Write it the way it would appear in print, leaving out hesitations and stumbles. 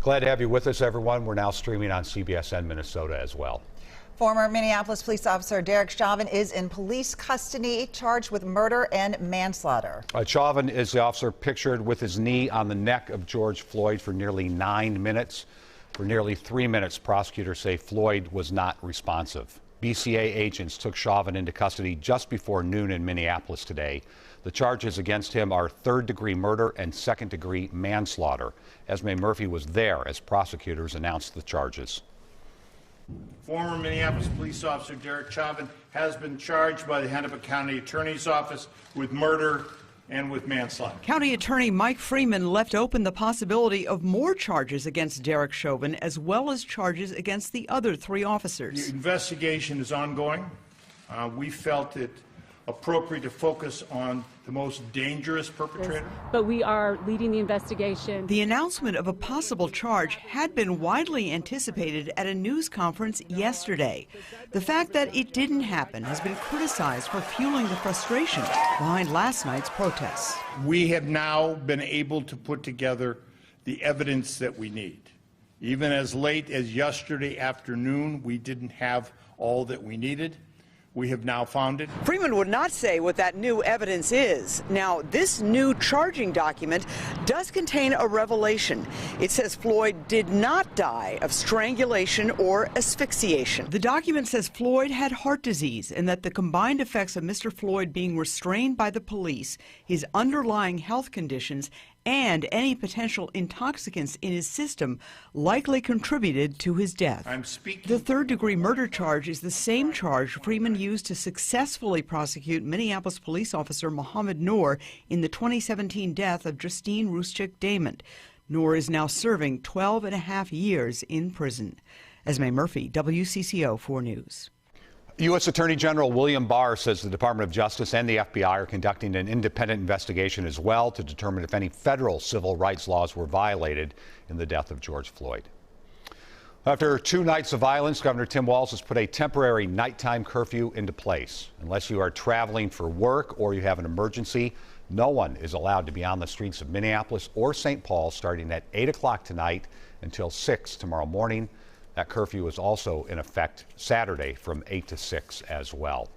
Glad to have you with us, everyone. We're now streaming on CBSN Minnesota as well. Former Minneapolis police officer Derek Chauvin is in police custody, charged with murder and manslaughter. Chauvin is the officer pictured with his knee on the neck of George Floyd for nearly 9 minutes. For nearly 3 minutes, prosecutors say Floyd was not responsive. BCA agents took Chauvin into custody just before noon in Minneapolis today. The charges against him are third-degree murder and second-degree manslaughter. Esme Murphy was there as prosecutors announced the charges. Former Minneapolis police officer Derek Chauvin has been charged by the Hennepin County Attorney's Office with murder and with manslaughter. County Attorney Mike Freeman left open the possibility of more charges against Derek Chauvin, as well as charges against the other 3 officers. The investigation is ongoing. We felt it appropriate to focus on the most dangerous perpetrator. But we are leading the investigation. The announcement of a possible charge had been widely anticipated at a news conference yesterday. The fact that it didn't happen has been criticized for fueling the frustration behind last night's protests. We have now been able to put together the evidence that we need. Even as late as yesterday afternoon, we didn't have all that we needed. We have now found it. Freeman would not say what that new evidence is. Now, this new charging document does contain a revelation. It says Floyd did not die of strangulation or asphyxiation. The document says Floyd had heart disease and that the combined effects of Mr. Floyd being restrained by the police, his underlying health conditions, and any potential intoxicants in his system likely contributed to his death. The third-degree murder charge is the same charge Freeman used to successfully prosecute Minneapolis police officer Mohammed Noor in the 2017 death of Justine Ruszczyk-Damond. Noor is now serving 12.5 years in prison. Esme Murphy, WCCO 4 News. U.S. Attorney General William Barr says the Department of Justice and the FBI are conducting an independent investigation as well to determine if any federal civil rights laws were violated in the death of George Floyd. After 2 nights of violence, Governor Tim Walz has put a temporary nighttime curfew into place. Unless you are traveling for work or you have an emergency, no one is allowed to be on the streets of Minneapolis or St. Paul starting at 8 o'clock tonight until 6 tomorrow morning. That curfew is also in effect Saturday from 8 to 6 as well.